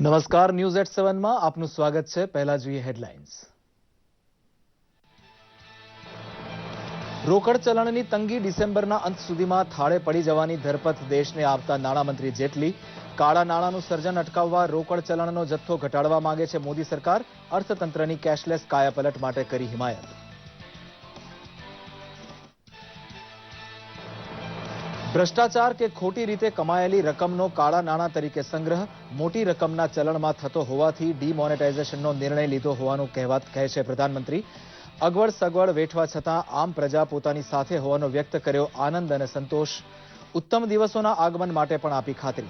નમસ્કાર, news at 7માં આપનું સ્વાગત છે. પહેલા જોઈએ હેડલાઇન્સ. રોકડ ચલણની તંગી ડિસેમ્બરના અંત સુધીમાં થાળે પડી જવાની ધરપત દેશને આપતા નાણામંત્રી જેટલી. કાળા નાણાંનું સર્જન અટકાવવા રોકડ ચલણનો જથ્થો ઘટાડવા માંગે છે મોદી સરકાર. અર્થતંત્રની કેશલેસ કાયાપલટ માટે કરી હિમાયત. ભ્રષ્ટાચાર કે ખોટી રીતે કમાયેલી રકમનો કાળા નાણાં તરીકે સંગ્રહ મોટી રકમના ચલણમાં થતો હોવાથી ડિમોનેટાઇઝેશનનો નિર્ણય લીધો હોવાનું કહે છે પ્રધાનમંત્રી. અગવડ સગવડ વેઠવા છતાં આમ પ્રજા પોતાની સાથે હોવાનો વ્યક્ત કર્યો આનંદ અને સંતોષ. ઉત્તમ દિવસોના આગમન માટે પણ આપી ખાતરી.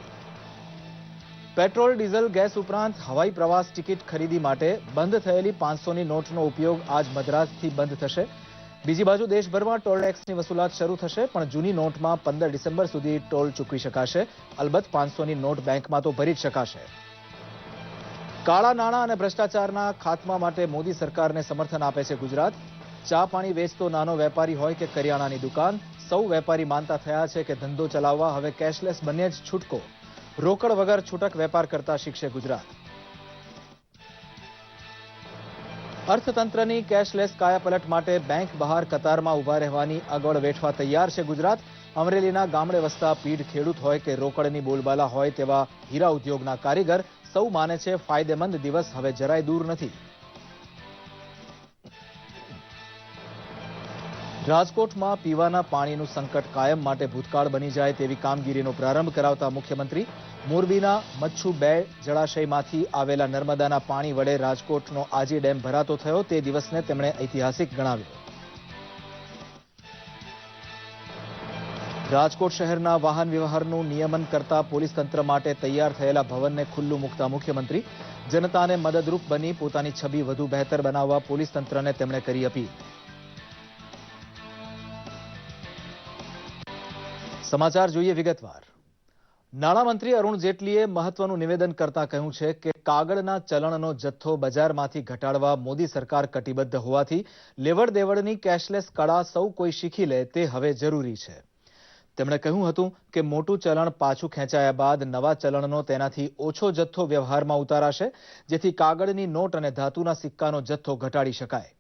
પેટ્રોલ, ડીઝલ, ગેસ ઉપરાંત હવાઈ પ્રવાસ ટિકિટ ખરીદી માટે બંધ થયેલી 500ની નોટનો ઉપયોગ આજ મધરાતથી બંધ થશે. બીજી બાજુ દેશભરમાં ટોલ ટેક્સની વસૂલાત શરૂ થશે, પણ જૂની નોટમાં 15 ડિસેમ્બર સુધી ટોલ ચૂકવી શકાશે. અલબત્ત 500ની નોટ બેંકમાં તો ભરી જ શકાશે. કાળા નાણાં અને ભ્રષ્ટાચારના ખાત્મા માટે મોદી સરકારને સમર્થન આપે છે ગુજરાત. ચા પાણી વેચતો નાનો વેપારી હોય કે કરિયાણાની દુકાન, સૌ વેપારી માનતા થયા છે કે ધંધો ચલાવવા હવે કેશલેસ બને જ છૂટકો. રોકડ વગર છૂટક વેપાર કરતા શીખશે ગુજરાત. અર્થતંત્રની કેશલેસ કાયાપલટ માટે બેંક બહાર કતારમાં ઉભા રહેવાની અગવડ વેઠવા તૈયાર છે ગુજરાત. અમરેલીના ગામડે વસતા પીઢ ખેડૂત હોય કે રોકડની બોલબાલા હોય તેવા હીરા ઉદ્યોગના કારીગર સૌ માને છે ફાયદેમંદ દિવસ હવે જરાય દૂર નથી. રાજકોટમાં પીવાના પાણીનું સંકટ કાયમ માટે ભૂતકાળ બની જાય તેવી કામગીરીનો પ્રારંભ કરાવતા મુખ્યમંત્રી મોરબીના મચ્છુ 2 જળાશયમાંથી આવેલા નર્મદાના પાણી વડે રાજકોટનો આજી ડેમ ભરાતો થયો તે દિવસને તેમણે ઐતિહાસિક ગણાવ્યો. રાજકોટ શહેરના વાહન વ્યવહારનું નિયમન કરતા પોલીસ તંત્ર માટે તૈયાર થયેલા ભવનને ખુલ્લું મૂકતા મુખ્યમંત્રી જનતાને મદદરૂપ બની પોતાની છબી વધુ બહેતર બનાવવા પોલીસ તંત્રને તેમણે કરી અપીલ. સમાચાર જોઈએ વિગતવાર. નાણામંત્રી અરુણ જેટલીએ મહત્વનું નિવેદન કરતા કહ્યું છે કે કાગળના ચલણનો જથ્થો બજારમાંથી ઘટાડવા મોદી સરકાર કટિબદ્ધ હોવાથી લેવડ દેવડની કેશલેસ કળા સૌ કોઈ શીખી લે તે હવે જરૂરી છે. તેમણે કહ્યું હતું કે મોટું ચલણ પાછું ખેંચાયા બાદ નવા ચલણનો તેનાથી ઓછો જથ્થો વ્યવહારમાં ઉતારાશે, જેથી કાગળની નોટ અને ધાતુના સિક્કાનો જથ્થો ઘટાડી શકાય.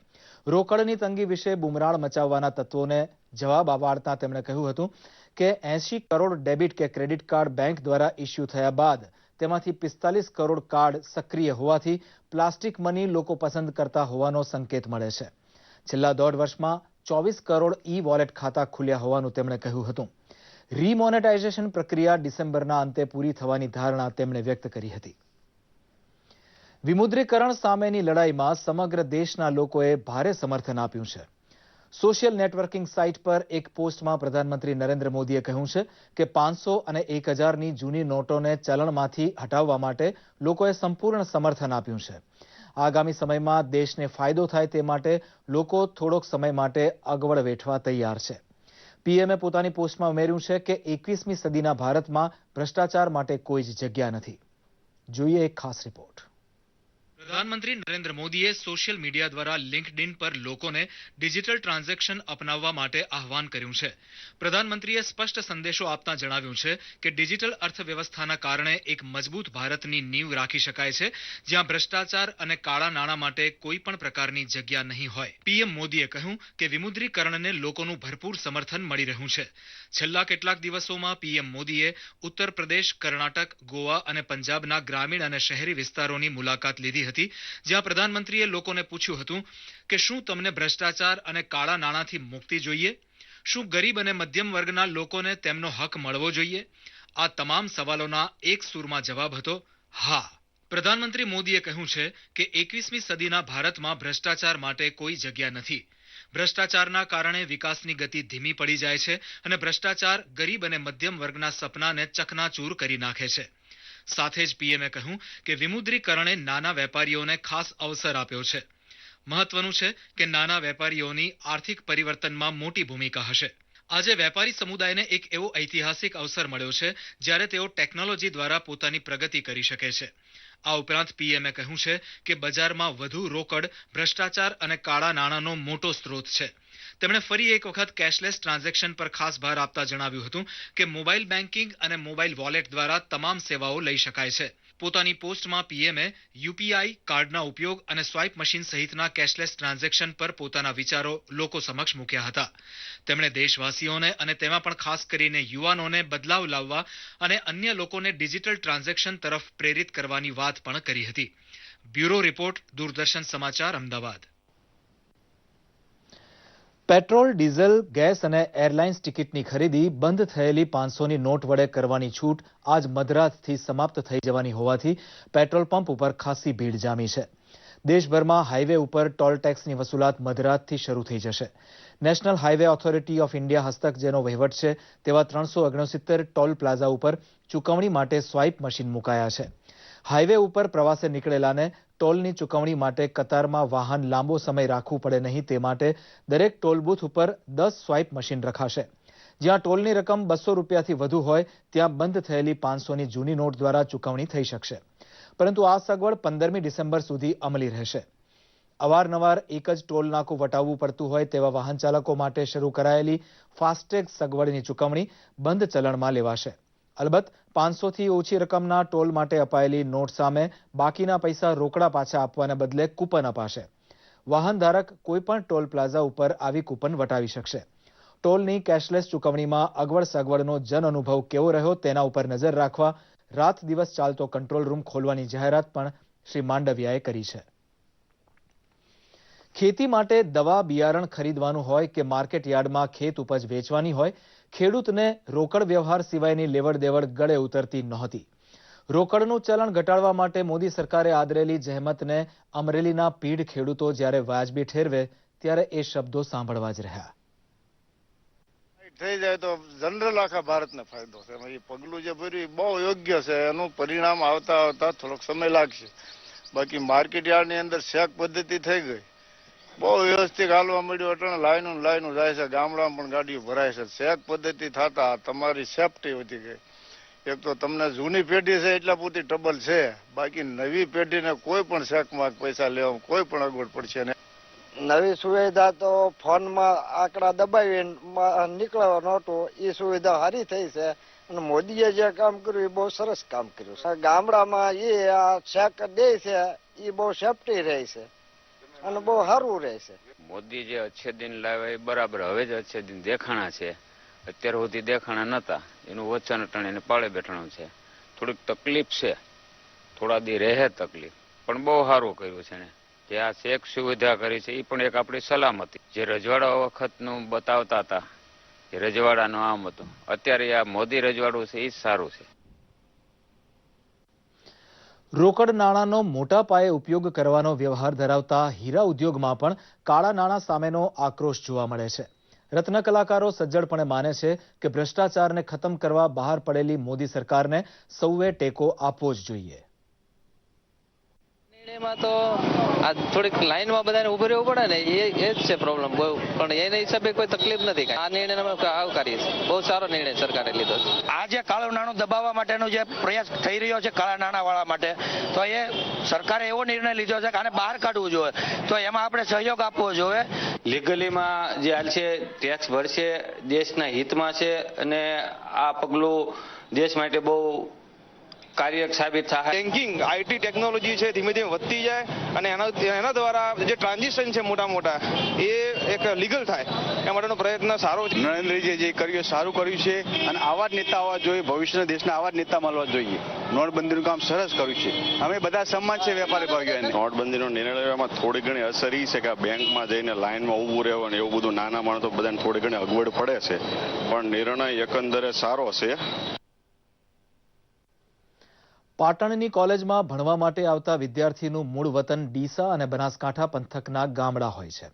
રોકડની તંગી વિશે બુમરાણ મચાવવાના તત્વોને જવાબ આપતા તેમણે કહ્યું હતું કે 80 કરોડ ડેબિટ કે ક્રેડિટ કાર્ડ બેંક દ્વારા ઇસ્યુ થયા બાદ તેમાંથી 45 કરોડ કાર્ડ સક્રિય હોવાથી પ્લાસ્ટિક મની લોકો પસંદ કરતા હોવાનો સંકેત મળે છે. છેલ્લા 1.5 વર્ષમાં 24 કરોડ ઈ-વોલેટ ખાતા ખુલ્યા હોવાનું તેમણે કહ્યું હતું. રીમોનેટાઇઝેશન પ્રક્રિયા ડિસેમ્બરના અંતે પૂરી થવાની ધારણા તેમણે વ્યક્ત કરી હતી. વિમુદ્રીકરણ સામેની લડાઈમાં સમગ્ર દેશના લોકોએ ભારે સમર્થન આપ્યું છે. સોશિયલ નેટવર્કિંગ સાઇટ પર એક પોસ્ટમાં પ્રધાનમંત્રી નરેન્દ્ર મોદીએ કહ્યું છે કે 500 અને 1000ની જૂની નોટોને ચલણમાંથી હટાવવા માટે લોકોએ સંપૂર્ણ સમર્થન આપ્યું છે. આગામી સમયમાં દેશને ફાયદો થાય તે માટે લોકો થોડોક સમય માટે અગવડ વેઠવા તૈયાર છે. પીએમએ પોતાની પોસ્ટમાં ઉમેર્યું છે કે 21મી સદીના ભારતમાં ભ્રષ્ટાચાર માટે કોઈ જ જગ્યા નથી. જોઈએ એક ખાસ રિપોર્ટ. પ્રધાનમંત્રી નરેન્દ્ર મોદીએ સોશિયલ મીડિયા દ્વારા લિંક્ડઇન પર લોકોને ડિજિટલ ટ્રાન્ઝેક્શન અપનાવવા માટે આહવાન કર્યું છે. પ્રધાનમંત્રીએ સ્પષ્ટ સંદેશો આપતા જણાવ્યું છે કે ડિજિટલ અર્થવ્યવસ્થાના કારણે એક મજબૂત ભારતની નીંવ રાખી શકાય છે, જ્યાં ભ્રષ્ટાચાર અને કાળા નાણાં માટે કોઈ પણ પ્રકારની જગ્યા નહીં હોય. પીએમ મોદીએ કહ્યું કે વિમુદ્રીકરણને લોકોનું ભરપૂર સમર્થન મળી રહ્યું છે. છેલ્લા કેટલાક દિવસોમાં પીએમ મોદીએ ઉત્તર પ્રદેશ, કર્ણાટક, ગોવા અને પંજાબના ગ્રામીણ અને શહેરી વિસ્તારોની મુલાકાત લીધી હતી, જ્યાં પ્રધાનમંત્રીએ લોકોને પૂછ્યું હતું કે શું તમને ભ્રષ્ટાચાર અને કાળા નાણાંથી મુક્તિ જોઈએ? શું ગરીબ અને મધ્યમ વર્ગના લોકોને તેમનો હક મળવો જોઈએ? આ તમામ સવાલોના એક સૂરમાં જવાબ હતો હા. પ્રધાનમંત્રી મોદીએ કહ્યું છે કે 21મી સદીના ભારતમાં ભ્રષ્ટાચાર માટે કોઈ જગ્યા નથી. ભ્રષ્ટાચારના કારણે વિકાસની ગતિ ધીમી પડી જાય છે અને ભ્રષ્ટાચાર ગરીબ અને મધ્યમ વર્ગના સપનાને ચકનાચૂર કરી નાખે છે. સાથે જ પીએમએ કહ્યું કે વિમુદ્રીકરણે નાના વેપારીઓને ખાસ અવસર આપ્યો છે. મહત્વનું છે કે નાના વેપારીઓની આર્થિક પરિવર્તનમાં મોટી ભૂમિકા હશે. આજે વેપારી સમુદાયને એક એવો ઐતિહાસિક અવસર મળ્યો છે જ્યારે તેઓ ટેકનોલોજી દ્વારા પોતાની પ્રગતિ કરી શકે છે. આ ઉપરાંત પીએમએ કહ્યું છે કે બજારમાં વધુ રોકડ ભ્રષ્ટાચાર અને કાળા નાણાંનો મોટો સ્ત્રોત છે. તેમણે ફરી એક વખત કેશલેસ ટ્રાન્ઝેક્શન પર ખાસ ભાર આપતા જણાવ્યું હતું કે મોબાઈલ બેન્કિંગ અને મોબાઈલ વોલેટ દ્વારા તમામ સેવાઓ લઈ શકાય છે. પોતાની પોસ્ટમાં પીએમએ યુપીઆઈ કાર્ડના ઉપયોગ અને સ્વાઇપ મશીન સહિતના કેશલેસ ટ્રાન્ઝેક્શન પર પોતાના વિચારો લોકો સમક્ષ મૂક્યા હતા. તેમણે દેશવાસીઓને અને તેમાં પણ ખાસ કરીને યુવાનોને બદલાવ લાવવા અને અન્ય લોકોને ડિજિટલ ટ્રાન્ઝેક્શન તરફ પ્રેરિત કરવાની વાત પણ કરી હતી. બ્યુરો રિપોર્ટ, દૂરદર્શન સમાચાર, અમદાવાદ. પેટ્રોલ, ડીઝલ, ગેસ અને એરલાઇન્સ ટિકિટની ખરીદી બંધ થયેલી 500ની નોટ વડે કરવાની છૂટ આજ મધરાતથી સમાપ્ત થઈ જવાની હોવાથી પેટ્રોલ પંપ ઉપર ખાસી ભીડ જામી છે. દેશભરમાં હાઈવે ઉપર ટોલ ટેક્સની વસૂલાત મધરાતથી શરૂ થઈ જશે. National highway authority of India હસ્તક જેનો વહીવટ છે તેવા 369 ટોલ પ્લાઝા ઉપર ચૂકવણી માટે સ્વાઇપ મશીન મુકાયા છે. હાઈવે ઉપર પ્રવાસે નીકળેલાને ટોલની ચૂકવણી માટે કતારમાં વાહન લાંબો સમય રાખવું પડે નહીં તે માટે દરેક ટોલ બૂથ ઉપર 10 સ્વાઇપ મશીન રખાશે. જ્યાં ટોલની રકમ 200 રૂપિયાથી વધુ હોય ત્યાં બંધ થયેલી 500ની જૂની નોટ દ્વારા ચૂકવણી થઈ શકશે. પરંતુ આ સગવડ 15મી ડિસેમ્બર સુધી અમલી રહેશે. અવારનવાર એક જ ટોલ નાકું વટાવવું પડતું હોય તેવા વાહન ચાલકો માટે શરૂ કરાયેલી ફાસ્ટેગ સગવડની ચૂકવણી બંધ ચલણમાં લેવાશે. અલબત્ત 500થી ઓછી રકમના ટોલ માટે અપાયેલી નોટ સામે બાકીના પૈસા રોકડા પાછા આપવાને બદલે કૂપન અપાશે. વાહન ધારક કોઈપણ ટોલ પ્લાઝા ઉપર આવી કૂપન વટાવી શકશે. ટોલની કેશલેસ ચૂકવણીમાં અગવડ સગવડનો જન અનુભવ કેવો રહ્યો તેના ઉપર નજર રાખવા રાત દિવસ ચાલતો કંટ્રોલ રૂમ ખોલવાની જાહેરાત પણ શ્રી માંડવિયાએ કરી છે. ખેતી માટે દવા બિયારણ ખરીદવાનું હોય કે માર્કેટ યાર્ડમાં ખેત ઉપજ વેચવાની હોય, ખેડૂતને રોકડ વ્યવહાર સિવાયની લેવડ દેવડ ગળે ઉતરતી નહોતી. રોકડનું ચલણ ઘટાડવા માટે મોદી સરકારે આદરેલી જહેમતને અમરેલીના પીઢ ખેડૂતો જ્યારે વાજબી ઠેરવે ત્યારે એ શબ્દો સાંભળવા જ રહ્યા. થઈ જાય તો જનરલ આખા ભારતને ફાયદો છે. એ પગલું જે ભર્યું બહુ યોગ્ય છે. એનું પરિણામ આવતા થોડોક સમય લાગશે. બાકી માર્કેટ યાર્ડની અંદર શેક પદ્ધતિ થઈ ગઈ, બહુ વ્યવસ્થિત હાલવા મળ્યું. એટલે લાઈનો જાય છે, ગામડામાં પણ ગાડીઓ ભરાય છે. શેક પદ્ધતિ થતા તમારી સેફટી વધી ગઈ. એક તો તમને જૂની પેઢી છે એટલા પૂરતી ટ્રબલ છે, બાકી નવી પેઢીને કોઈ પણ શેકમાં પૈસા લેવામાં કોઈ પણ અગવડ પડશે નહીં. નવી સુવિધા તો ફોનમાં આંકડા દબાવી નીકળવા નહોતું, એ સુવિધા સારી થઈ છે. અને મોદીએ જે કામ કર્યું એ બહુ સરસ કામ કર્યું છે. ગામડામાં એ આ શેક દે છે એ બહુ સેફટી રહે છે અને બહુ સારું રહે છે. મોદી જે અચ્છે દિન લાવ્યા એ બરાબર. હવે જ અચ્છે દિન દેખાણા છે. અત્યાર સુધી દેખાણા નતા. એનું વચન અટાણે પાળે બેઠાણું છે. થોડીક તકલીફ છે, થોડા દી રહે તકલીફ, પણ બહુ સારું કર્યું છે ને. જે આ શેક સુવિધા કરી છે એ પણ એક આપણી સલામતી. જે રજવાડા વખતનું બતાવતા હતા એ રજવાડાનું આમ હતું, અત્યારે આ મોદી રજવાડું છે એ જ સારું છે. રોકડ નાણાંનો મોટા પાયે ઉપયોગ કરવાનો વ્યવહાર ધરાવતા હીરા ઉદ્યોગમાં પણ કાળા નાણાં સામેનો આક્રોશ જોવા મળે છે. રત્ન કલાકારો સજ્જડપણે માને છે કે ભ્રષ્ટાચારને ખતમ કરવા બહાર પડેલી મોદી સરકારને સૌએ ટેકો આપવો જ જોઈએ. નિર્ણયમાં તો આ થોડીક લાઈનમાં બધાને ઉભું રહેવું પડે ને, એ જ છે પ્રોબ્લેમ બહુ. પણ એના હિસાબે કોઈ તકલીફ નથી. આ નિર્ણય અમે આવકારીએ છીએ. બહુ સારો નિર્ણય સરકારે લીધો છે. આ જે કાળું નાણું દબાવવા માટેનો જે પ્રયાસ થઈ રહ્યો છે કાળા નાણાં વાળા માટે, તો એ સરકારે એવો નિર્ણય લીધો છે કે આને બહાર કાઢવું જોઈએ. તો એમાં આપણે સહયોગ આપવો જોઈએ. લીગલીમાં જે હાલ છે ટેક્સ ભરશે, દેશના હિતમાં છે અને આ પગલું દેશ માટે બહુ કાર્યક સાબિત થાય. બેન્કિંગ આઈટી ટેકનોલોજી છે ધીમે ધીમે વધતી જાય અને એના દ્વારા જે ટ્રાન્ઝેક્શન છે મોટા એ એક લીગલ થાય એ માટેનો પ્રયત્ન સારો છે. નરેન્દ્રજીએ જે કર્યું સારું કર્યું છે અને આવા જ નેતા આવવા જોઈએ. ભવિષ્યના દેશના આવા જ નેતા મળવા જોઈએ. નોટબંધીનું કામ સરસ કર્યું છે. અમે બધા સન્માન છે વેપારી ભાઈઓને. નોટબંધીનો નિર્ણય લેવામાં થોડી ઘણી અસર એ છે કે બેંકમાં જઈને લાઈનમાં ઊભું રહેવું ને એવું બધું નાના માણસો બધાને થોડી ઘણી અગવડ પડે છે, પણ નિર્ણય એકંદરે સારો છે. પાટણની કોલેજમાં ભણવા માટે આવતા વિદ્યાર્થીનું મૂળ વતન ડીસા અને બનાસકાંઠા પંથકના ગામડા હોય છે.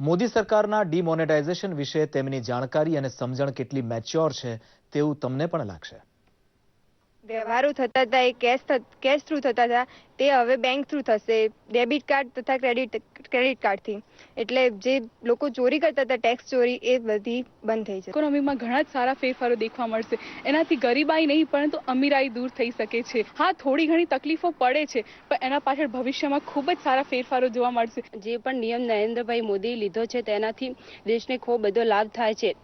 મોદી સરકારના ડિમોનેટાઇઝેશન વિશે તેમની જાણકારી અને સમજણ કેટલી મેચ્યોર છે તેવું તમને પણ લાગશે. વ્યવહારો થતા હતા એ કેશ થ્રુ થતા હતા તે હવે બેંક થ્રુ થશે, ડેબિટ કાર્ડ તથા ક્રેડિટ કાર્ડથી. એટલે જે લોકો ચોરી કરતા હતા ટેક્સ ચોરી એ બધી બંધ થઈ જશે. ઇકોનોમીમાં ઘણા જ સારા ફેરફારો દેખવા મળશે. એનાથી ગરીબાઈ નહીં પરંતુ અમીરાઈ દૂર થઈ શકે છે. હા, થોડી ઘણી તકલીફો પડે છે પણ એના પાછળ ભવિષ્યમાં ખૂબ જ સારા ફેરફારો જોવા મળશે. જે પણ નિયમ નરેન્દ્રભાઈ મોદીએ લીધો છે તેનાથી દેશને ખૂબ બધો લાભ થાય છે.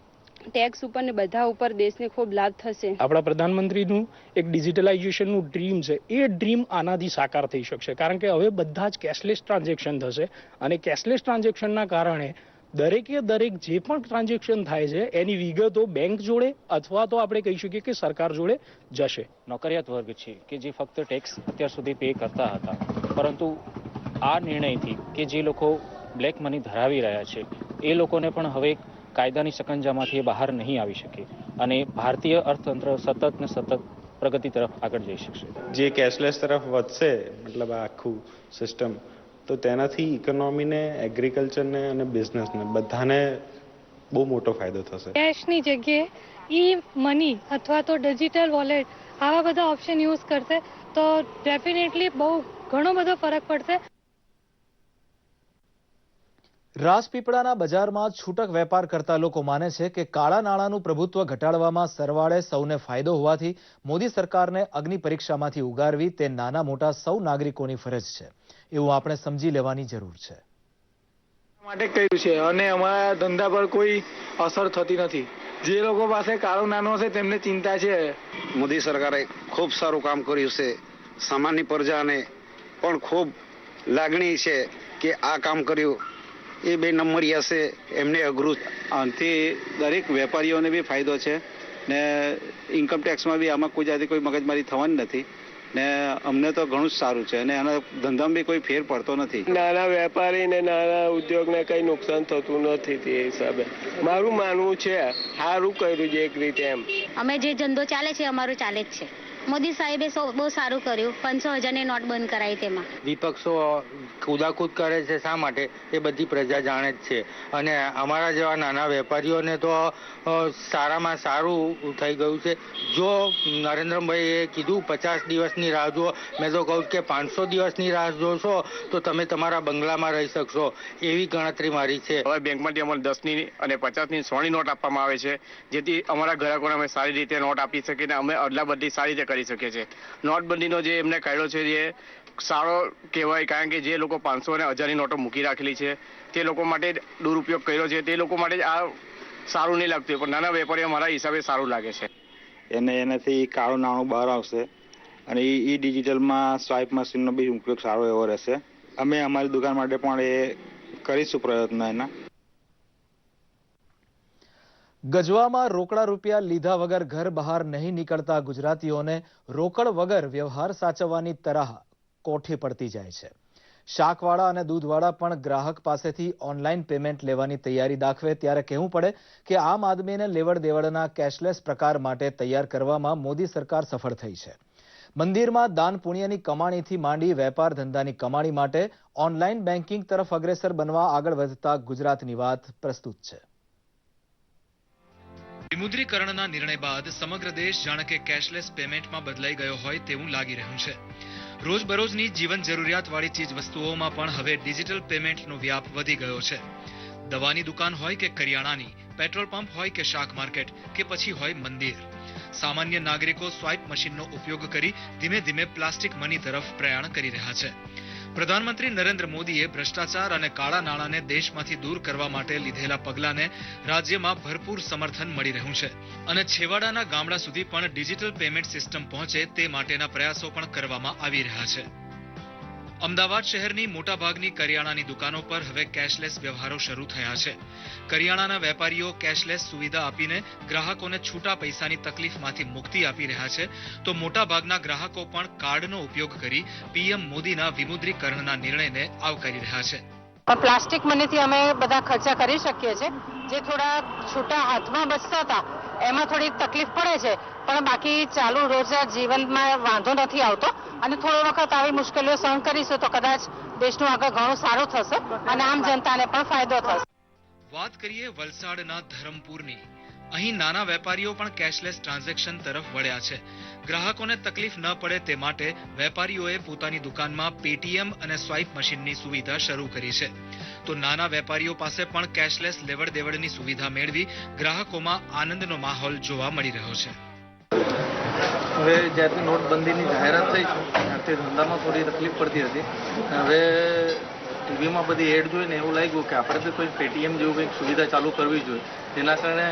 ટેક્સ ઉપર ને બધા ઉપર દેશને ખૂબ લાભ થશે. આપણા પ્રધાનમંત્રીનું એક ડિજિટલાઇઝેશનનું ડ્રીમ છે, એ ડ્રીમ આનાથી સાકાર થઈ શકશે. કારણ કે હવે બધા જ કેશલેસ ટ્રાન્ઝેક્શન થશે અને કેશલેસ ટ્રાન્ઝેક્શનના કારણે દરેકે દરેક જે પણ ટ્રાન્ઝેક્શન થાય છે એની વિગતો બેંક જોડે અથવા તો આપણે કહી શકીએ કે સરકાર જોડે જશે. નોકરિયાત વર્ગ છે કે જે ફક્ત ટેક્સ અત્યાર સુધી પે કરતા હતા, પરંતુ આ નિર્ણયથી કે જે લોકો બ્લેક મની ધરાવી રહ્યા છે એ લોકોને પણ હવે કાયદાની સકંજામાંથી બહાર નહીં આવી શકે અને ભારતીય અર્થતંત્ર સતત ને સતત પ્રગતિ તરફ આગળ જઈ શકશે. જે કેશલેસ તરફ વધશે, મતલબ આ આખું સિસ્ટમ, તો તેનાથી ઇકોનોમીને, એગ્રીકલ્ચરને અને બિઝનેસને બધાને બહુ મોટો ફાયદો થશે. કેશની જગ્યાએ ઈ મની અથવા તો ડિજિટલ વોલેટ આવા બધા ઓપ્શન યુઝ કરશે તો ડેફિનેટલી બહુ ઘણો બધો ફરક પડશે. રાજપીપળાના બજારમાં છૂટક વેપાર કરતા લોકો માને છે કે કાળા નાણાંનું પ્રભુત્વ ઘટાડવામાં સરવાળે સૌને ફાયદો હોવાથી મોદી સરકારને અગ્નિ પરીક્ષામાંથી ઉગારવી તે નાના મોટા સૌ નાગરિકોની ફરજ છે, એવું આપણે સમજી લેવાની જરૂર છે. માટે કર્યું છે અને અમારા ધંધા પર કોઈ અસર થતી નથી. જે લોકો પાસે કાળો નાણું છે તેમને ચિંતા છે. મોદી સરકારે ખૂબ સારું કામ કર્યું છે. સામાન્ય પ્રજાને પણ ખૂબ લાગણી છે કે આ કામ કર્યું. એ બે નંબરિયા છે એમને અઘરું. આનાથી દરેક વેપારીઓને બી ફાયદો છે ને ઇન્કમ ટેક્સમાં બી આમાં કોઈ જાતે કોઈ મગજમારી થવાની નથી ને અમને તો ઘણું જ સારું છે અને આના ધંધામાં બી કોઈ ફેર પડતો નથી. નાના વેપારી ને નાના ઉદ્યોગને કઈ નુકસાન થતું નથી. તે હિસાબે મારું માનવું છે સારું કર્યું છે એક રીતે. એમ અમે જે ધંધો ચાલે છે અમારું ચાલે જ છે. મોદી સાહેબે બહુ સારું કર્યું. 500,000ની નોટ બંધ કરાવી. તેમાં વિપક્ષો કુદાકૂદ કરે છે. શા માટે? એ બધી પ્રજા જાણે જ છે અને અમારા જેવા નાના વેપારીઓને તો સારામાં સારું થઈ ગયું છે. જો નરેન્દ્રભાઈએ કીધું 50 દિવસની રાહ જુઓ, મેં તો કહું કે 500 દિવસની રાહ જોશો તો તમે તમારા બંગલામાં રહી શકશો, એવી ગણતરી મારી છે. હવે બેંકમાંથી અમારે 10ની અને 50ની 100ની નોટ આપવામાં આવે છે, જેથી અમારા ગ્રાહકોને અમે સારી રીતે નોટ આપી શકીએ અને અમે અદલા બદલી સારી રીતે કરી શકીએ છીએ. નોટબંધીનો જે એમને કાયદો છે એ સારો કહેવાય, કારણ કે જે લોકો 500 અને 1000ની નોટો મૂકી રાખેલી છે તે લોકો માટે દુરુપયોગ કર્યો છે. તે લોકો માટે આ સારું નહીં લાગતું, પણ નાના વેપારીઓ મારા હિસાબે સારું લાગે છે. એનાથી કાળું નાણું બહાર આવશે અને ઈ ડિજિટલમાં સ્વાઇપ મશીનનો બી ઉપયોગ સારો એવો રહેશે. અમે અમારી દુકાન માટે પણ એ કરીશું પ્રયત્ન એના. ગજવામાં રોકડા રૂપિયા લીધા વગર ઘર બહાર નહીં નીકળતા ગુજરાતીઓને રોકડ વગર વ્યવહાર સાચવવાની તરાહ કોઠી પડતી જાય છે. શાકવાળા અને દૂધવાળા પણ ગ્રાહક પાસેથી ઓનલાઈન પેમેન્ટ લેવાની તૈયારી દાખવે ત્યારે કહેવું પડે કે આમ આદમીને લેવડ દેવડના કેશલેસ પ્રકાર માટે તૈયાર કરવામાં મોદી સરકાર સફળ થઈ છે. મંદિરમાં દાન પુણ્યની કમાણીથી માંડી વેપાર ધંધાની કમાણી માટે ઓનલાઈન બેન્કિંગ તરફ અગ્રેસર બનવા આગળ વધતા ગુજરાતની વાત પ્રસ્તુત છે. વિમુદ્રીકરણના નિર્ણય બાદ સમગ્ર દેશ જાણે કે કેશલેસ પેમેન્ટમાં બદલાઈ ગયો હોય તેવું લાગી રહ્યું છે. રોજબરોજની જીવન જરૂરિયાતવાળી ચીજ વસ્તુઓમાં પણ હવે ડિજિટલ પેમેન્ટનો વ્યાપ વધી ગયો છે. દવાની દુકાન હોય કે કરિયાણાની, પેટ્રોલ પંપ હોય કે શાક માર્કેટ કે પછી હોય મંદિર, સામાન્ય નાગરિકો સ્વાઇપ મશીનનો ઉપયોગ કરી ધીમે ધીમે પ્લાસ્ટિક મની તરફ પ્રયાણ કરી રહ્યા છે. પ્રધાનમંત્રી નરેન્દ્ર મોદીએ ભ્રષ્ટાચાર અને કાળા નાણાંને દેશમાંથી દૂર કરવા માટે લીધેલા પગલાંને રાજ્યમાં ભરપૂર સમર્થન મળી રહ્યું છે અને છેવાડાના ગામડા સુધી પણ ડિજિટલ પેમેન્ટ સિસ્ટમ પહોંચે તે માટેના પ્રયાસો પણ કરવામાં આવી રહ્યા છે. અમદાવાદ શહેરની મોટાભાગની કરિયાણાની દુકાનો પર હવે કેશલેસ વ્યવહારો શરૂ થયા છે. કરિયાણાના વેપારીઓ કેશલેસ સુવિધા આપીને ગ્રાહકોને છૂટા પૈસાની તકલીફમાંથી મુક્તિ આપી રહ્યા છે, તો મોટાભાગના ગ્રાહકો પણ કાર્ડનો ઉપયોગ કરી પીએમ મોદીના વિમુદ્રીકરણના નિર્ણયને આવકારી રહ્યા છે. પણ પ્લાસ્ટિક મનીથી અમે બધા ખર્ચા કરી શકીએ છીએ. જે થોડા છૂટા હાથમાં બચતા હતા એમાં થોડી તકલીફ પડે છે, પણ બાકી ચાલુ રોજના જીવનમાં વાંધો નથી આવતો અને થોડો વખત આવી મુશ્કેલીઓ સહન કરીશું તો કદાચ દેશનું આગળ ઘણું સારું થશે અને આમ જનતાને પણ ફાયદો થશે. વાત કરીએ વલસાડના ધરમપુરની. અહીં નાના વેપારીઓ પણ કેશલેસ ટ્રાન્ઝેક્શન તરફ વળ્યા છે. ગ્રાહકોને તકલીફ ન પડે તે માટે વેપારીઓએ પોતાની દુકાનમાં પેટીએમ અને સ્વાઇપ મશીનની સુવિધા શરૂ કરી છે. તો નાના વેપારીઓ પાસે પણ કેશલેસ લેવડ દેવડની સુવિધા મેળવી ગ્રાહકોમાં આનંદનો માહોલ જોવા મળી રહ્યો છે. હવે જ્યારથી નોટબંધીની જાહેરાત થઈ છે ત્યારથી ધંધામાં થોડી તકલીફ પડતી હતી. હવે ટીવીમાં બધી એડ જોઈને એવું લાગ્યું કે આપણે બી કોઈ પેટીએમ જેવું કંઈક સુવિધા ચાલુ કરવી જોઈએ, જેના કારણે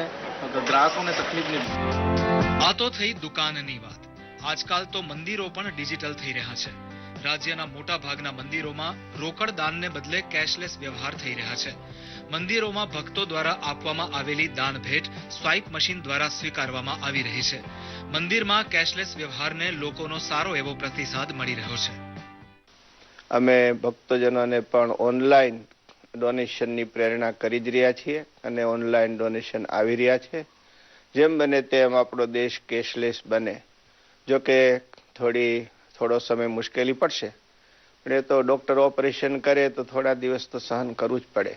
ગ્રાહકોને તકલીફ નહીં. આ તો થઈ દુકાનની વાત. આજકાલ તો મંદિરો પણ ડિજિટલ થઈ રહ્યા છે. રાજ્યના મોટા ભાગના મંદિરોમાં રોકડ દાનને બદલે કેશલેસ વ્યવહાર થઈ રહ્યા છે. મંદિરોમાં ભક્તો દ્વારા આપવામાં આવેલી દાન ભેટ સ્વાઇપ મશીન દ્વારા સ્વીકારવામાં આવી રહી છે. મંદિરમાં કેશલેસ વ્યવહારને લોકોનો સારો એવો પ્રતિસાદ મળી રહ્યો છે. અમે ભક્તજનોને પણ ઓનલાઈન ડોનેશનની પ્રેરણા કરી જ રહ્યા છીએ અને ઓનલાઈન ડોનેશન આવી રહ્યા છે. જેમ બને તેમ આપણો દેશ કેશલેસ બને. જો કે થોડો સમય મુશ્કેલી પડશે, પણ એ તો ડોક્ટર ઓપરેશન કરે તો થોડા દિવસ તો સહન કરવું જ પડે,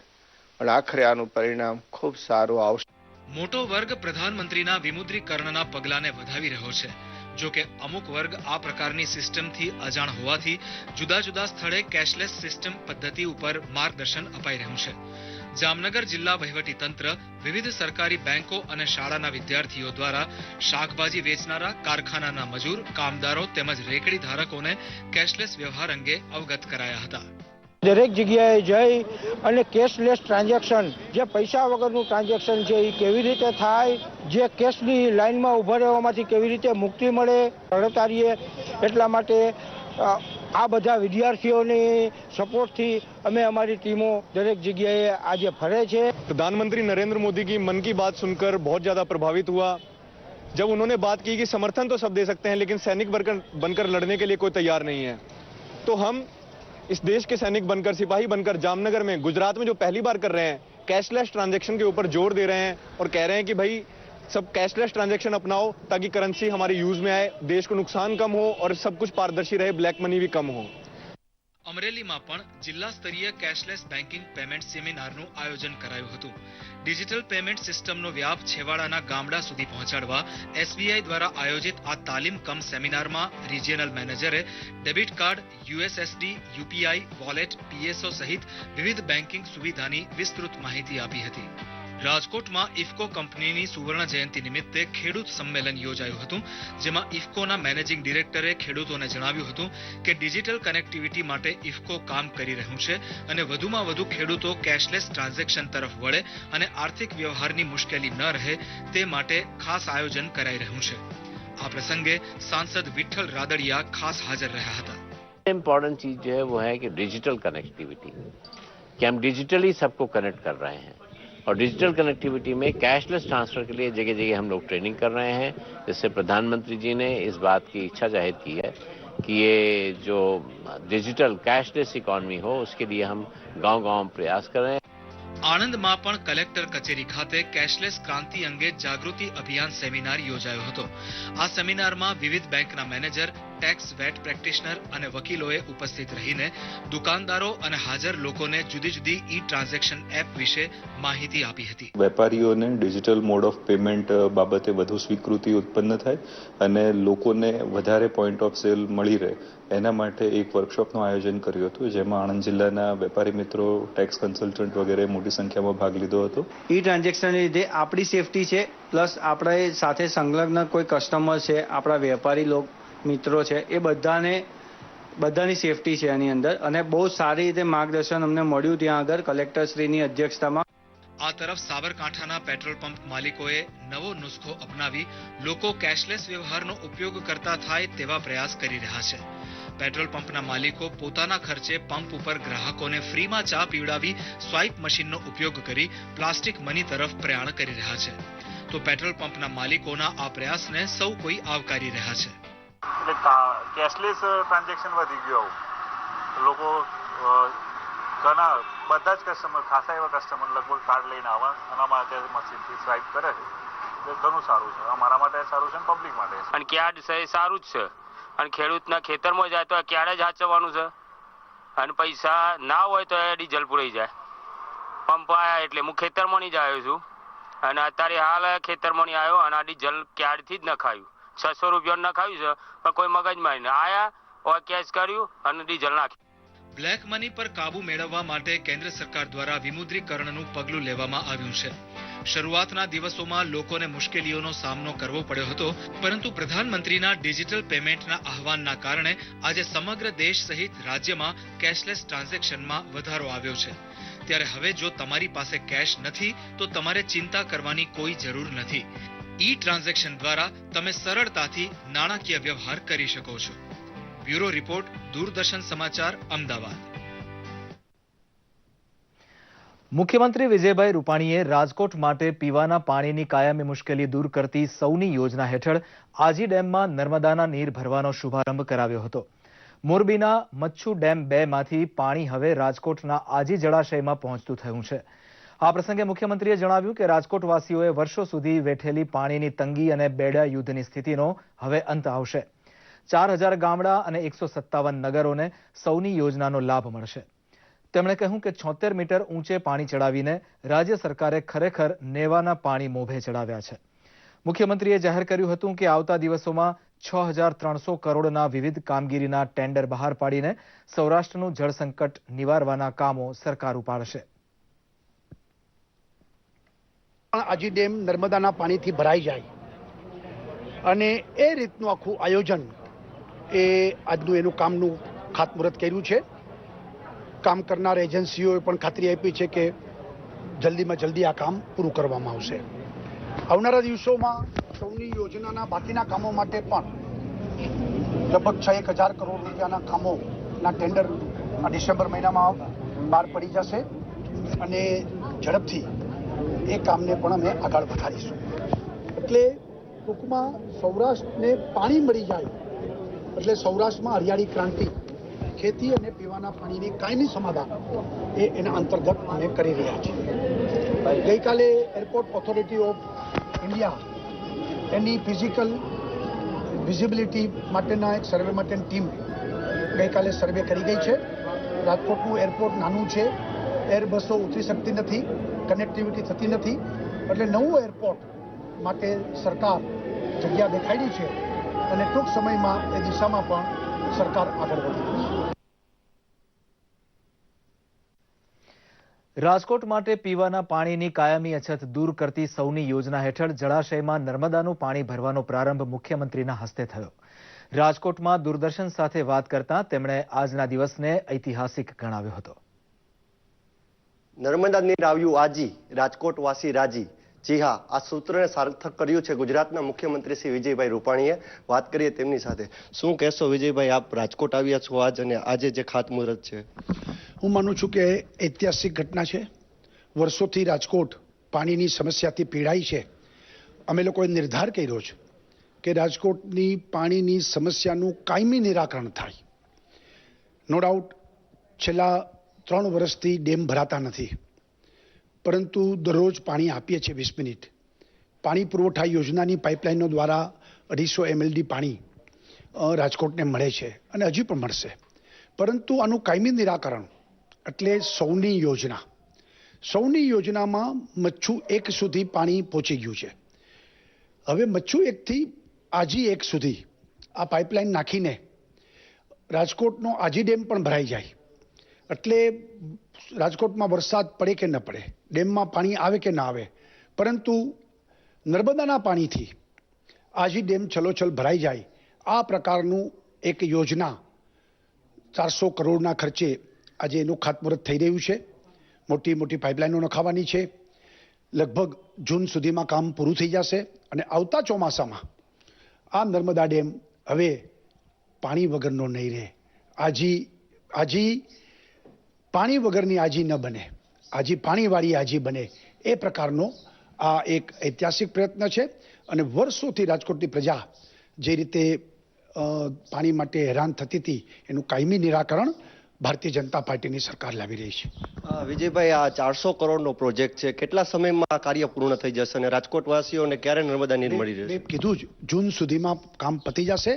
પણ આખરે આનું પરિણામ ખૂબ સારું આવશે. મોટો વર્ગ પ્રધાનમંત્રીના વિમુદ્રીકરણના પગલાને વધાવી રહ્યો છે. જો કે અમુક વર્ગ આ પ્રકારની સિસ્ટમથી અજાણ હોવાથી જુદા જુદા સ્થળે કેશલેસ સિસ્ટમ પદ્ધતિ ઉપર માર્ગદર્શન અપાઈ રહ્યું છે. જામનગર જિલ્લા વહીવટી તંત્ર વિવિધ સરકારી બેંકો અને શાળાના વિદ્યાર્થીઓ દ્વારા શાકભાજી વેચનારા, કારખાનાના મજૂર, કામદારો તેમજ રેકડી ધારકોને કેશલેસ વ્યવહાર અંગે અવગત કરાયા હતા. દરેક જગ્યાએ જઈ અને કેશલેસ ટ્રાન્ઝેક્શન, જે પૈસા વગરનું ટ્રાન્ઝેક્શન છે એ કેવી રીતે થાય, જે કેશની લાઇનમાં ઊભા રહેવામાંથી કેવી રીતે મુક્તિ મળે તરતારીએ, એટલા માટે આ બધા વિદ્યાર્થીઓની સપોર્ટથી અમે हमारी टीमों दरेक जगह आज फरे छे। प्रधानमंत्री नरेंद्र मोदी की मन की बात सुनकर बहुत ज्यादा प्रभावित हुआ। जब उन्होंने बात की कि समर्थन तो सब दे सकते हैं लेकिन सैनिक बनकर लड़ने के लिए कोई तैयार नहीं है, तो हम इस देश के सैनिक बनकर, सिपाही बनकर जामनगर में, गुजरात में जो पहली बार कर रहे हैं, कैशलेस ट्रांजैक्शन के ऊपर जोर दे रहे हैं और कह रहे हैं कि भाई सब कैशलेस ट्रांजैक्शन अपनाओ ताकि करेंसी हमारी यूज में आए, देश को नुकसान कम हो और सब कुछ पारदर्शी रहे, ब्लैक मनी भी कम हो। અમરેલીમાં પણ જિલ્લા સ્તરીય કેશલેસ બેન્કિંગ પેમેન્ટ સેમિનારનું આયોજન કરાયું હતું. ડિજિટલ પેમેન્ટ સિસ્ટમનો વ્યાપ છેવાડાના ગામડા સુધી પહોંચાડવા SBI દ્વારા આયોજિત આ તાલીમ કમ સેમિનારમાં રિજિયનલ મેનેજરે debit card, USSD, UPI, wallet, PSO સહિત વિવિધ બેન્કિંગ સુવિધાની વિસ્તૃત માહિતી આપી હતી. રાજકોટમાં ઇફકો કંપનીની સુવર્ણ જયંતિ નિમિત્તે ખેડૂત સંમેલન યોજાયું હતું, જેમાં ઇફકોના મેનેજિંગ ડિરેક્ટરે ખેડૂતોને જણાવ્યું હતું કે ડિજિટલ કનેક્ટિવિટી માટે ઇફકો કામ કરી રહ્યું છે અને વધુમાં વધુ ખેડૂતો કેશલેસ ટ્રાન્ઝેક્શન તરફ વળે અને આર્થિક વ્યવહારની મુશ્કેલી ન રહે તે માટે ખાસ આયોજન કરાઈ રહ્યું છે. આ પ્રસંગે સાંસદ વિઠ્ઠલ રાદડિયા ખાસ હાજર રહ્યા હતા. इम्पोर्टेंट चीज जो है वो है कि डिजिटल कनेक्टिविटी, कि हम डिजिटली सबको कनेक्ट कर रहे हैं और डिजिटल कनेक्टिविटी में कैशलेस ट्रांसफर के लिए जगह जगह हम लोग ट्रेनिंग कर रहे हैं. जिससे प्रधानमंत्री जी ने इस बात की इच्छा जाहिर की है कि ये जो डिजिटल कैशलेस इकोनॉमी हो उसके लिए हम गांव-गांव प्रयास कर रहे हैं. આણંદમાં પણ કલેક્ટર કચેરી ખાતે કેશલેસ ક્રાંતિ અંગે જાગૃતિ અભિયાન સેમિનાર યોજાયો હતો. આ સેમિનારમાં વિવિધ બેંકના મેનેજર, ટેક્સ વેટ પ્રેક્ટિશનર અને વકીલોએ ઉપસ્થિત રહીને દુકાનદારો અને હાજર લોકોને જુદી જુદી ઈ ટ્રાન્ઝેક્શન એપ વિશે માહિતી આપી હતી. વેપારીઓને ડિજિટલ મોડ ઓફ પેમેન્ટ બાબતે વધુ સ્વીકૃતિ ઉત્પન્ન થાય અને લોકોને વધારે પોઈન્ટ ઓફ સેલ મળી રહે એના માટે એક વર્કશોપનું આયોજન કર્યું હતું, જેમાં આણંદ જિલ્લાના વેપારી મિત્રો, ટેક્સ કન્સલ્ટન્ટ વગેરે મોટી સંખ્યામાં ભાગ લીધો હતો. ઈ ટ્રાન્ઝેક્શનને લીધે આપણી સેફટી છે, પ્લસ આપણે સાથે સંલગ્ન કોઈ કસ્ટમર છે, આપણા વેપારી મિત્રો છે, એ બધાની સેફટી છે એની અંદર, અને બહુ સારી રીતે માર્ગદર્શન અમને મળ્યું ત્યાં આગળ કલેક્ટરશ્રીની અધ્યક્ષતામાં. આ તરફ સાબરકાંઠાના પેટ્રોલ પંપ માલિકોએ નવો નુસ્ખો અપનાવી લોકો કેશલેસ વ્યવહારનો ઉપયોગ કરતા થાય તેવા પ્રયાસ કરી રહ્યા છે. પેટ્રોલ પંપના માલિકો પોતાના ખર્ચે પંપ ઉપર ગ્રાહકોને ફ્રીમાં ચા પીવડાવી સ્વાઇપ મશીનનો ઉપયોગ કરી પ્લાસ્ટિક મની તરફ પ્રયાણ કરી રહ્યા છે. તો પેટ્રોલ પંપના માલિકોના આ પ્રયાસને સૌ કોઈ આવકારી રહ્યા છે. કેશલેસ ટ્રાન્ઝેક્શન વધી ગયું. લોકો ઘણા બધા જ કસ્ટમર, ખાસા એવા કસ્ટમર લગભગ કાર્ડ લઈને આવવા એના માટે મશીનથી સ્વાઇપ કરે છે. એ ઘણું સારું છે, અમારા માટે સારું છે, પબ્લિક માટે અને ક્યાડ છે એ સારું જ છે. અને ખેડૂતના ખેતરમાં જાય તો ક્યારે જ હાચવવાનું છે, અને પૈસા ના હોય તો એ ડીઝલ પૂરાઈ જાય. પંપ આવ્યા એટલે હું ખેતરમાં નહીં જ આવ્યો છું, અને અત્યારે હાલ ખેતરમાં નહીં આવ્યો અને આ ડીઝલ ક્યારથી જ નખાયું 600 રૂપિયાનું નખાયું છે પણ કોઈ મગજમારી નહીં આયા ઓર કેશ કર્યું અને ડીઝલ નાખ્યું। બ્લેક મની પર કાબુ મેળવવા માટે કેન્દ્ર સરકાર દ્વારા વિમુદ્રીકરણનું પગલું લેવામાં આવ્યું છે। શરૂઆતના દિવસોમાં લોકોને મુશ્કેલીઓનો સામનો કરવો પડ્યો હતો, પરંતુ પ્રધાનમંત્રીના ડિજિટલ પેમેન્ટના આહવાનના કારણે આજે સમગ્ર દેશ સહિત રાજ્યમાં કેશલેસ ટ્રાન્ઝેક્શનમાં વધારો આવ્યો છે। ત્યારે હવે જો તમારી પાસે કેશ નથી તો તમારે ચિંતા કરવાની કોઈ જરૂર નથી। ઈ ટ્રાન્ઝેક્શન દ્વારા તમે સરળતાથી નાણાકીય વ્યવહાર કરી શકો છો। બ્યુરો રિપોર્ટ, દૂરદર્શન સમાચાર, અમદાવાદ। મુખ્યમંત્રી વિજયભાઈ રૂપાણીએ રાજકોટ માટે પીવાના પાણીની કાયમી મુશ્કેલી દૂર કરતી સૌની યોજના હેઠળ આજી ડેમમાં નર્મદાના નીર ભરવાનો શુભારંભ કરાવ્યો હતો। મોરબીના મચ્છુ ડેમ 2 માંથી પાણી હવે રાજકોટના આજી જળાશયમાં પહોંચતું થયું છે। આ પ્રસંગે મુખ્યમંત્રીએ જણાવ્યું કે રાજકોટવાસીઓએ વર્ષો સુધી વેઠેલી પાણીની તંગી અને બેડા યુદ્ધની સ્થિતિનો હવે અંત આવશે। 4000 ગામડા અને 157 નગરોને સૌની યોજનાનો લાભ મળશે। તેમણે કહ્યું કે 76 મીટર ઊંચે પાણી ચડાવીને રાજ્ય સરકારે ખરેખર નેવાના પાણી મોભે ચડાવ્યા છે। મુખ્યમંત્રીએ જાહેર કર્યું હતું કે આવતા દિવસોમાં 6300 કરોડના વિવિધ કામગીરીના ટેન્ડર બહાર પાડીને સૌરાષ્ટ્રનું જળ સંકટ નિવારવાના કામો સરકાર ઉપાડશે। આજી ડેમ નર્મદાના પાણીથી ભરાઈ જાય અને એ રીતનું આખું આયોજન એ આજનું એનું કામનું ખાતમુહૂર્ત કર્યું છે। કામ કરનાર એજન્સીઓએ પણ ખાતરી આપી છે કે જલ્દીમાં જલ્દી આ કામ પૂરું કરવામાં આવશે। આવનારા દિવસોમાં સૌની યોજનાના બાકીના કામો માટે પણ લગભગ 6-1000 કરોડ રૂપિયાના કામોના ટેન્ડર આ ડિસેમ્બર મહિનામાં બહાર પડી જશે અને ઝડપથી એ કામને પણ અમે આગળ વધારીશું। એટલે ટૂંકમાં સૌરાષ્ટ્રને પાણી મળી જાય એટલે સૌરાષ્ટ્રમાં હરિયાળી ક્રાંતિ, ખેતી અને પીવાના પાણીની કાયમી સમાધાન એના અંતર્ગત અમે કરી રહ્યા છીએ। ગઈકાલે airport authority of India any physical visibility માટેના એક સર્વે માટેની ટીમ ગઈકાલે સર્વે કરી ગઈ છે। રાજકોટનું એરપોર્ટ નાનું છે, એર બસો ઉતરી શકતી નથી, કનેક્ટિવિટી થતી નથી, એટલે નવું એરપોર્ટ માટે સરકાર જગ્યા દેખાડી છે અને ટૂંક સમયમાં એ દિશામાં પણ સરકાર આગળ વધી છે। રાજકોટ માટે પીવાના પાણીની કાયમી અછત દૂર કરતી સૌની યોજના હેઠળ જળાશયમાં નર્મદાનું પાણી ભરવાનો પ્રારંભ મુખ્યમંત્રીના હસ્તે થયો। રાજકોટમાં દૂરદર્શન સાથે વાત કરતા તેમણે આજના દિવસને ઐતિહાસિક ગણાવ્યો હતો। નર્મદા નીર આવ્યું આજી, રાજકોટવાસી રાજી। જી હા, આ સૂત્રને સાર્થક કર્યું છે ગુજરાતના મુખ્યમંત્રી શ્રી વિજયભાઈ રૂપાણીએ। વાત કરીએ તેમની સાથે। શું કહેશો વિજયભાઈ, આપ રાજકોટ આવ્યા છો આજ અને આજે જે ખાતમુહૂર્ત છે? હું માનું છું કે ઐતિહાસિક ઘટના છે। વર્ષોથી રાજકોટ પાણીની સમસ્યાથી પીડાય છે। અમે લોકોએ નિર્ધાર કર્યો છે કે રાજકોટની પાણીની સમસ્યાનું કાયમી નિરાકરણ થાય। નો ડાઉટ છેલ્લા 3 વર્ષથી ડેમ ભરાતા નથી, પરંતુ દરરોજ પાણી આપીએ છીએ 20 મિનિટ। પાણી પુરવઠા યોજનાની પાઇપલાઇનો દ્વારા 250 MLD પાણી રાજકોટને મળે છે અને હજી પણ મળશે, પરંતુ આનું કાયમી નિરાકરણ એટલે સૌની યોજના। સૌની યોજનામાં મચ્છુ 1 સુધી પાણી પહોંચી ગયું છે। હવે મચ્છુ 1 થી આજી 1 સુધી આ પાઇપલાઇન નાખીને રાજકોટનો આજી ડેમ પણ ભરાઈ જાય એટલે રાજકોટમાં વરસાદ પડે કે ન પડે, ડેમમાં પાણી આવે કે ના આવે, પરંતુ નર્મદાના પાણીથી આજી ડેમ છલોછલ ભરાઈ જાય આ પ્રકારનું એક યોજના 400 કરોડના ખર્ચે આજે એનું ખાતમુહૂર્ત થઈ રહ્યું છે। મોટી મોટી પાઇપલાઇનો નખાવાની છે। લગભગ જૂન સુધીમાં કામ પૂરું થઈ જશે અને આવતા ચોમાસામાં આ નર્મદા ડેમ હવે પાણી વગરનો નહીં રહે। આજી પાણી વગરની આજી ન બને, આજી પાણીવાળી આજી બને, એ પ્રકારનો આ એક ઐતિહાસિક પ્રયત્ન છે અને વર્ષોથી રાજકોટની પ્રજા જે રીતે પાણી માટે હેરાન થતી હતી એનું કાયમી નિરાકરણ ભારતીય જનતા પાર્ટીની સરકાર લાવી રહી છે। વિજયભાઈ, આ 400 કરોડનો પ્રોજેક્ટ છે, કેટલા સમયમાં આ કાર્ય પૂર્ણ થઈ જશે અને રાજકોટવાસીઓને ક્યારે નર્મદા નીર મળી રહેશે? મેં કીધું જ, જૂન સુધીમાં કામ પતી જશે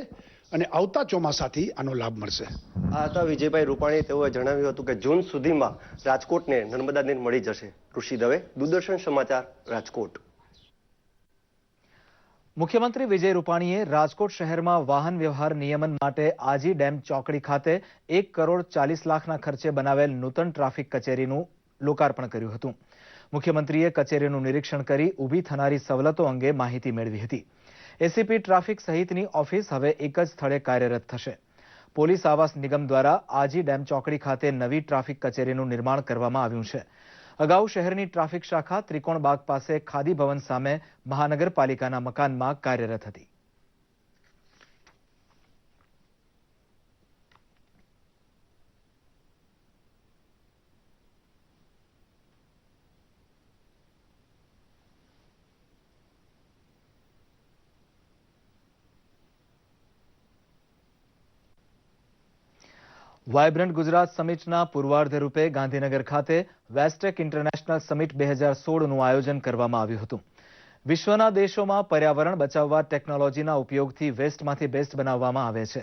અને આવતા ચોમાસાથી આનો લાભ મળશે। આ હતા વિજયભાઈ રૂપાણી। તેઓએ જણાવ્યું હતું કે જૂન સુધીમાં રાજકોટને નર્મદા નીર મળી જશે। ઋષિ દવે, દૂરદર્શન સમાચાર, રાજકોટ। મુખ્યમંત્રી વિજય રૂપાણીએ રાજકોટ શહેરમાં વાહન વ્યવહાર નિયમન માટે આજી ડેમ ચોકડી ખાતે 1 કરોડ 40 લાખના ખર્ચે બનાવેલ નૂતન ટ્રાફિક કચેરીનું લોકાર્પણ કર્યું હતું. મુખ્યમંત્રીએ કચેરીનું નિરીક્ષણ કરી ઊભી થનારી સવલતો અંગે માહિતી મેળવી હતી. એસીપી ટ્રાફિક સહિતની ઓફિસ હવે એક જ સ્થળે કાર્યરત થશે. પોલીસ આવાસ નિગમ દ્વારા આજી ડેમ ચોકડી ખાતે નવી ટ્રાફિક કચેરીનું નિર્માણ કરવામાં આવ્યું છે. અગાઉ શહેરની ટ્રાફિક શાખા ત્રિકોણબાગ પાસે ખાદી ભવન સામે મહાનગરપાલિકાના મકાનમાં કાર્યરત હતી. વાયબ્રન્ટ ગુજરાત સમિટના પૂર્વાર્ધ રૂપે ગાંધીનગર ખાતે વેસ્ટેક ઇન્ટરનેશનલ સમિટ 2016નું આયોજન કરવામાં આવ્યું હતું. વિશ્વના દેશોમાં પર્યાવરણ બચાવવા ટેકનોલોજીના ઉપયોગથી વેસ્ટમાંથી બેસ્ટ બનાવવામાં આવે છે.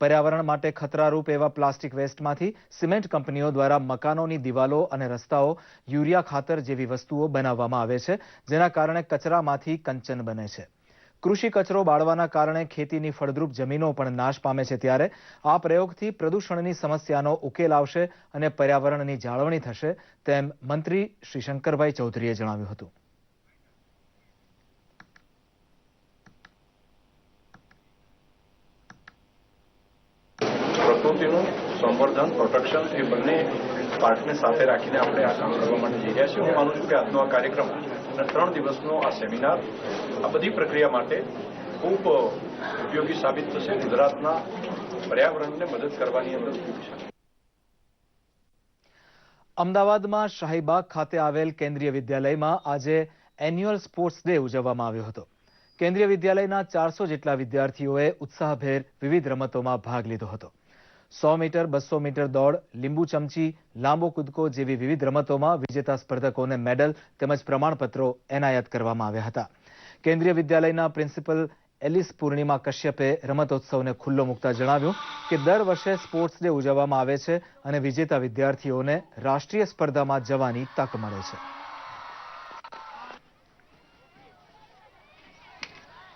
પર્યાવરણ માટે ખતરારૂપ એવા પ્લાસ્ટિક વેસ્ટમાંથી સિમેન્ટ કંપનીઓ દ્વારા મકાનોની દિવાલો અને રસ્તાઓ, યુરિયા ખાતર જેવી વસ્તુઓ બનાવવામાં આવે છે, જેના કારણે કચરામાંથી કંચન બને છે. કૃષિ કચરો બાળવાના કારણે ખેતીની ફળદ્રુપ જમીનો પણ નાશ પામે છે. ત્યારે આ પ્રયોગથી પ્રદૂષણની સમસ્યાનો ઉકેલ આવશે અને પર્યાવરણની જાળવણી થશે, તેમ મંત્રી શ્રી શંકરભાઈ ચૌધરીએ જણાવ્યું હતું. પ્રકૃતિનું સંવર્ધન, પ્રોટેક્શન એ બંને પાર્ટને સાથે રાખીને આપણે આ કામ કરવા માટે જઈ રહ્યા છીએ. હું માનું છું કે આજનો આ કાર્યક્રમ અને 3 દિવસનો આ સેમિનાર આ બધી પ્રક્રિયા માટે ખૂબ ઉપયોગી સાબિત થશે. ગુજરાતના પર્યાવરણને મદદ કરવાની અંદર ખૂબ છે. અમદાવાદમાં શાહીબાગ ખાતે આવેલ કેન્દ્રીય વિદ્યાલયમાં આજે એન્યુઅલ સ્પોર્ટ્સ ડે ઉજવવામાં આવ્યો હતો. કેન્દ્રીય વિદ્યાલયના 400 જેટલા વિદ્યાર્થીઓએ ઉત્સાહભેર વિવિધ રમતોમાં ભાગ લીધો હતો. 100 મીટર, 200 મીટર દોડ, લીંબુ ચમચી, લાંબો કૂદકો જેવી વિવિધ રમતોમાં વિજેતા સ્પર્ધકોને મેડલ તેમજ પ્રમાણપત્રો એનાયત કરવામાં આવ્યા હતા. કેન્દ્રીય વિદ્યાલયના પ્રિન્સિપલ એલિસ પૂર્ણિમા કશ્યપે રમતોત્સવને ખુલ્લો મૂકતા જણાવ્યું કે દર વર્ષે સ્પોર્ટ્સ ડે ઉજવવામાં આવે છે અને વિજેતા વિદ્યાર્થીઓને રાષ્ટ્રીય સ્પર્ધામાં જવાની તક મળે છે.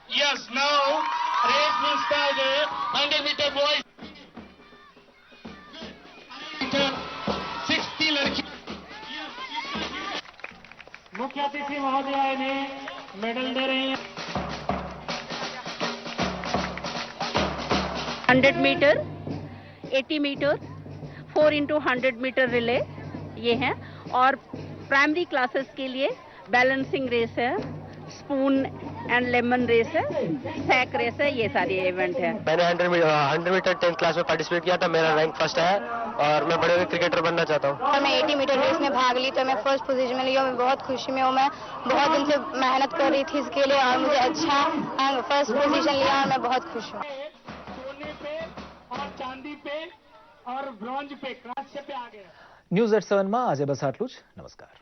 Yes, now race will start. 100 meter boys. 60 लड़की. मुख्य अतिथि महोदय ने मेडल दे रहे हैं. 100 meter, 80 meter, 4 into 100 meter relay ये है. और प्राइमरी क्लासेस के लिए बैलेंसिंग रेस है, स्पून एंड लेमन रेस है, सैक रेस है, ये सारे इवेंट है. मैंने 100 मीटर 10th क्लास में पार्टिसिपेट किया था. मेरा रैंक फर्स्ट है और मैं बड़े हुए क्रिकेटर बनना चाहता हूँ. मैं 80 मीटर रेस में भाग ली तो मैं फर्स्ट पोजीशन में ली और मैं बहुत खुशी में हूँ. मैं बहुत दिन से मेहनत कर रही थी इसके लिए और मुझे अच्छा फर्स्ट पोजीशन लिया और मैं बहुत खुश हूँ. सोने पे और चांदी पे और ब्रॉन्ज पे, कांस्य पे आ गया. ન્યૂઝ@7માં આજે બસ આટલું જ. નમસ્કાર.